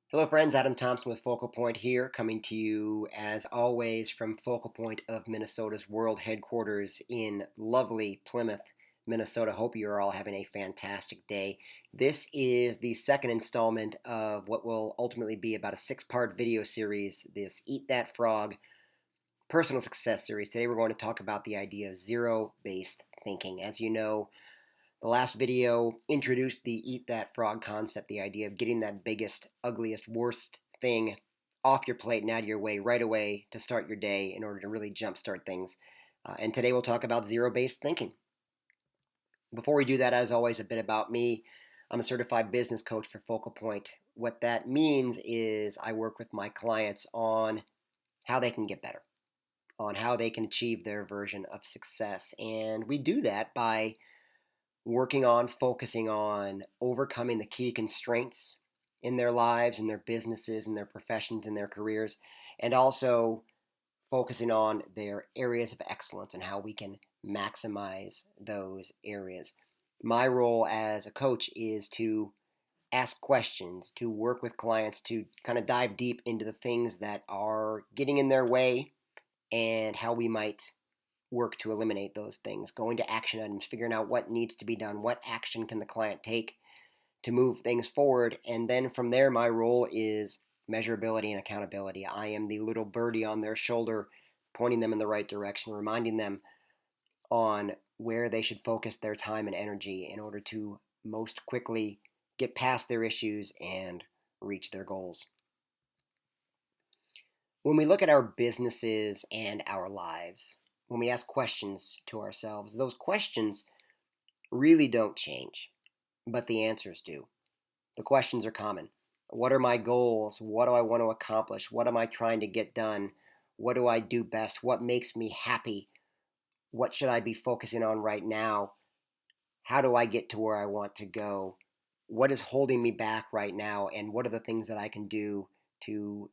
Hello, friends. Adam Thompson with Focal Point here, coming to you as always from Focal Point of Minnesota's world headquarters in lovely Plymouth, Minnesota. Hope you are all having a fantastic day. This is the second installment of what will ultimately be about a six-part video series, this Eat That Frog personal success series. Today we're going to talk about the idea of zero-based thinking. As you know, the last video introduced the eat that frog concept, the idea of getting that biggest, ugliest, worst thing off your plate and out of your way right away to start your day in order to really jumpstart things. And today we'll talk about zero-based thinking. Before we do that, as always, a bit about me. I'm a certified business coach for Focal Point. What that means is I work with my clients on how they can get better, on how they can achieve their version of success. And we do that by focusing on overcoming the key constraints in their lives, in their businesses, in their professions, in their careers, and also focusing on their areas of excellence and how we can maximize those areas. My role as a coach is to ask questions, to work with clients, to kind of dive deep into the things that are getting in their way and how we might work to eliminate those things, going to action items, figuring out what needs to be done, what action can the client take to move things forward. And then from there, my role is measurability and accountability. I am the little birdie on their shoulder, pointing them in the right direction, reminding them on where they should focus their time and energy in order to most quickly get past their issues and reach their goals. When we look at our businesses and our lives, when we ask questions to ourselves, those questions really don't change, but the answers do. The questions are common. What are my goals? What do I want to accomplish? What am I trying to get done? What do I do best? What makes me happy? What should I be focusing on right now? How do I get to where I want to go? What is holding me back right now? And what are the things that I can do to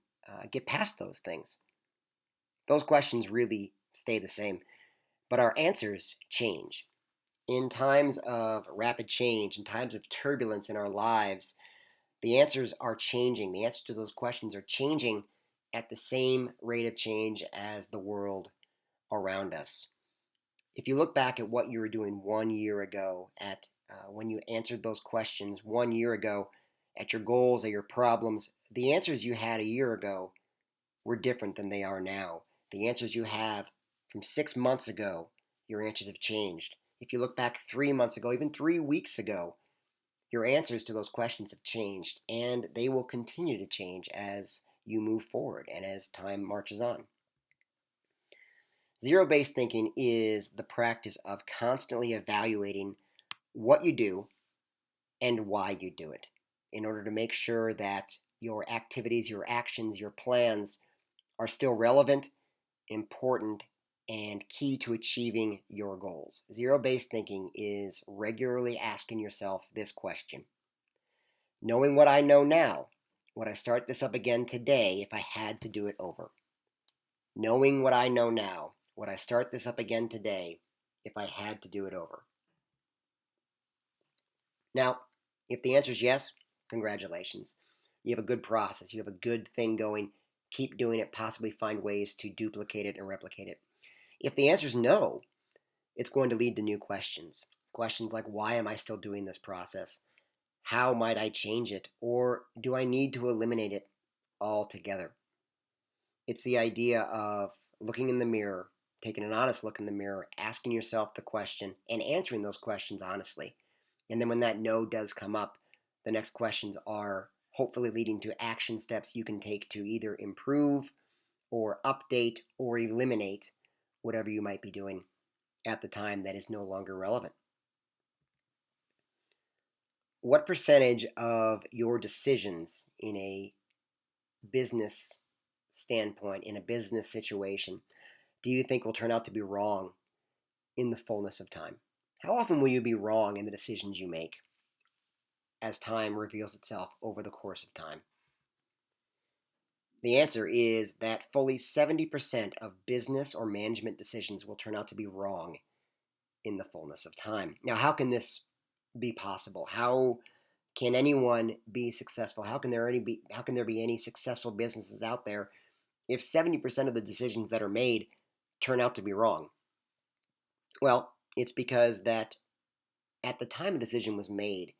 get past those things? Those questions really stay the same, but our answers change. In times of rapid change, in times of turbulence in our lives, the answers are changing. The answers to those questions are changing at the same rate of change as the world around us. If you look back at what you were doing 1 year ago, at when you answered those questions 1 year ago, at your goals, at your problems, the answers you had a year ago were different than they are now. The answers you have from 6 months ago, your answers have changed. If you look back 3 months ago, even 3 weeks ago, your answers to those questions have changed, and they will continue to change as you move forward and as time marches on. Zero based thinking is the practice of constantly evaluating what you do and why you do it in order to make sure that your activities, your actions, your plans are still relevant, important, and key to achieving your goals. Zero based thinking is regularly asking yourself this question: knowing what I know now, would I start this up again today if I had to do it over? Knowing what I know now, would I start this up again today if I had to do it over? Now, if the answer is yes, congratulations. You have a good process, you have a good thing going. Keep doing it, possibly find ways to duplicate it and replicate it. If the answer is no, it's going to lead to new questions. Questions like, why am I still doing this process? How might I change it? Or do I need to eliminate it altogether? It's the idea of looking in the mirror, taking an honest look in the mirror, asking yourself the question, and answering those questions honestly. And then when that no does come up, the next questions are hopefully leading to action steps you can take to either improve or update or eliminate whatever you might be doing at the time that is no longer relevant. What percentage of your decisions in a business standpoint, in a business situation, do you think will turn out to be wrong in the fullness of time? How often will you be wrong in the decisions you make as time reveals itself over the course of time? The answer is that fully 70% of business or management decisions will turn out to be wrong in the fullness of time. Now, how can this be possible? How Can anyone be successful? How can there be any successful businesses out there if 70% of the decisions that are made turn out to be wrong? Well, it's because that at the time a decision was made,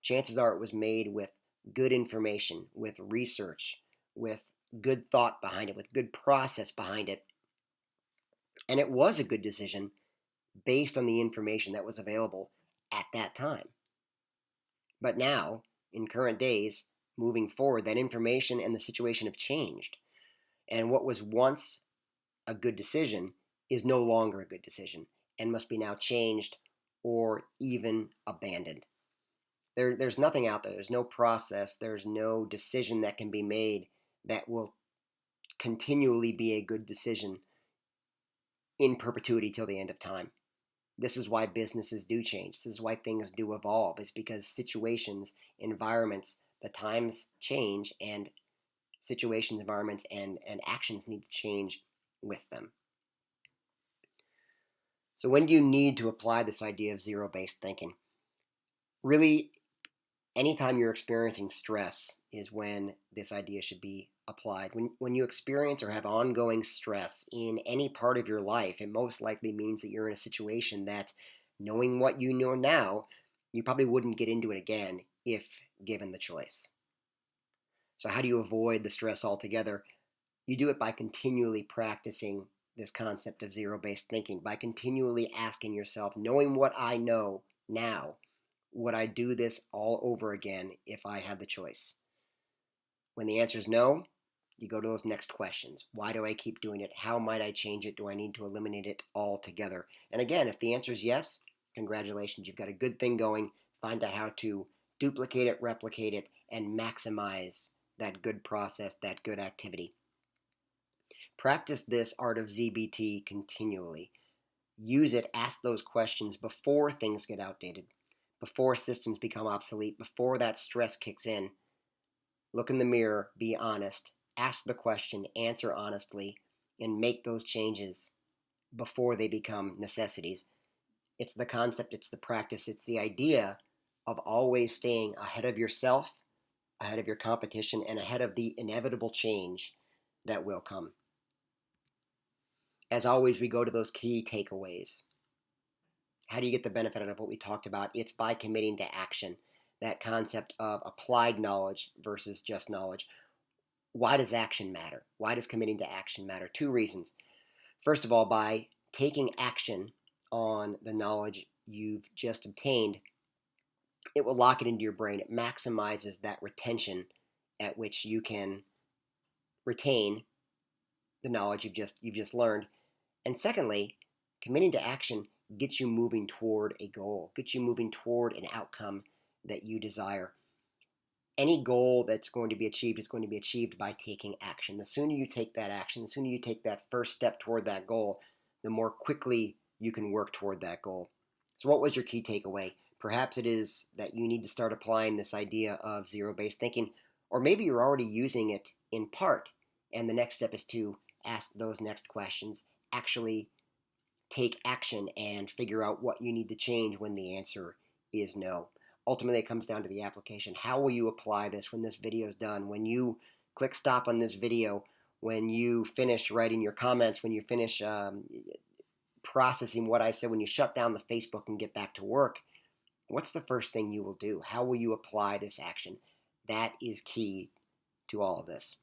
chances are it was made with good information, with research, with good thought behind it, with good process behind it. And it was a good decision based on the information that was available at that time. But now, in current days, moving forward, that information and the situation have changed. And what was once a good decision is no longer a good decision and must be now changed or even abandoned. There's nothing out there. There's no process. There's no decision that can be made that will continually be a good decision in perpetuity till the end of time. This is why businesses do change. This is why things do evolve. It's because situations, environments, the times change, and situations, environments, and actions need to change with them. So when do you need to apply this idea of zero-based thinking? Really, anytime you're experiencing stress is when this idea should be applied. When you experience or have ongoing stress in any part of your life, it most likely means that you're in a situation that, knowing what you know now, you probably wouldn't get into it again if given the choice. So how do you avoid the stress altogether? You do it by continually practicing this concept of zero-based thinking, by continually asking yourself, knowing what I know now, would I do this all over again if I had the choice? When the answer is no, you go to those next questions. Why do I keep doing it? How might I change it? Do I need to eliminate it altogether? And again, if the answer is yes, congratulations, you've got a good thing going. Find out how to duplicate it, replicate it, and maximize that good process, that good activity. Practice this art of ZBT continually. Use it, ask those questions before things get outdated, before systems become obsolete, before that stress kicks in. Look in the mirror, be honest, ask the question, answer honestly, and make those changes before they become necessities. It's the concept, it's the practice, it's the idea of always staying ahead of yourself, ahead of your competition, and ahead of the inevitable change that will come. As always, we go to those key takeaways. How do you get the benefit out of what we talked about? It's by committing to action. That concept of applied knowledge versus just knowledge. Why does action matter? Why does committing to action matter? Two reasons. First of all, by taking action on the knowledge you've just obtained, it will lock it into your brain. It maximizes that retention at which you can retain the knowledge you've just learned. And secondly, committing to action gets you moving toward a goal, gets you moving toward an outcome that you desire. Any goal that's going to be achieved is going to be achieved by taking action. The sooner you take that action, the sooner you take that first step toward that goal, the more quickly you can work toward that goal. So what was your key takeaway? Perhaps it is that you need to start applying this idea of zero-based thinking, or maybe you're already using it in part, and the next step is to ask those next questions, actually take action and figure out what you need to change when the answer is no. Ultimately, it comes down to the application. How will you apply this when this video is done? When you click stop on this video, when you finish writing your comments, when you finish processing what I said, when you shut down the Facebook and get back to work, what's the first thing you will do? How will you apply this action? That is key to all of this.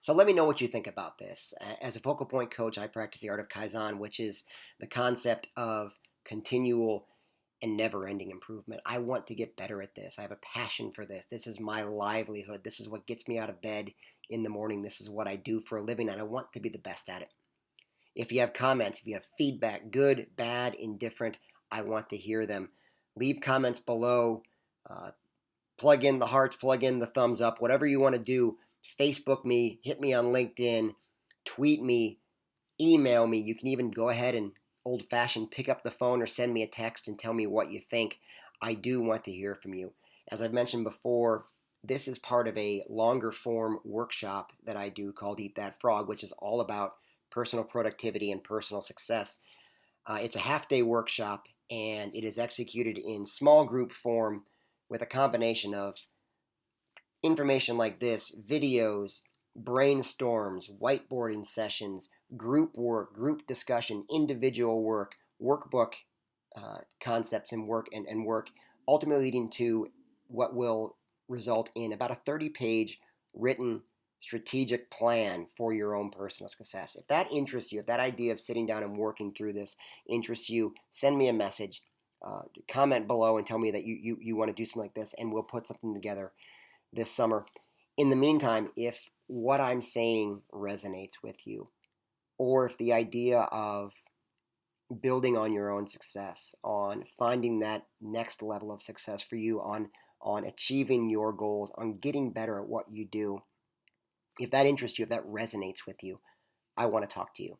So let me know what you think about this. As a focal point coach, I practice the art of Kaizen, which is the concept of continual and never-ending improvement. I want to get better at this. I have a passion for this. This is my livelihood. This is what gets me out of bed in the morning. This is what I do for a living, and I want to be the best at it. If you have comments, if you have feedback, good, bad, indifferent, I want to hear them. Leave comments below. Plug in the hearts, plug in the thumbs up, whatever you want to do. Facebook me, hit me on LinkedIn, tweet me, email me. You can even go ahead and old-fashioned pick up the phone or send me a text and tell me what you think. I do want to hear from you. As I've mentioned before, this is part of a longer form workshop that I do called Eat That Frog, which is all about personal productivity and personal success. It's a half-day workshop, and it is executed in small group form with a combination of information like this, videos, brainstorms, whiteboarding sessions, group work, group discussion, individual work, workbook concepts and work, ultimately leading to what will result in about a 30-page written strategic plan for your own personal success. If that interests you, if that idea of sitting down and working through this interests you, send me a message. Comment below and tell me that you want to do something like this, and we'll put something together this summer. In the meantime, if what I'm saying resonates with you, or if the idea of building on your own success, on finding that next level of success for you, on achieving your goals, on getting better at what you do, if that interests you, if that resonates with you, I want to talk to you.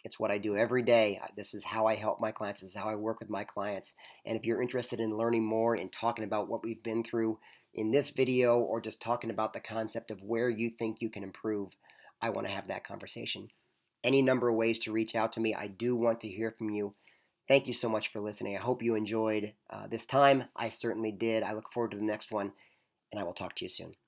It's what I do every day. This is how I help my clients. This is how I work with my clients. And if you're interested in learning more and talking about what we've been through in this video, or just talking about the concept of where you think you can improve, I want to have that conversation. Any number of ways to reach out to me. I do want to hear from you. Thank you so much for listening. I hope you enjoyed this time. I certainly did. I look forward to the next one, and I will talk to you soon.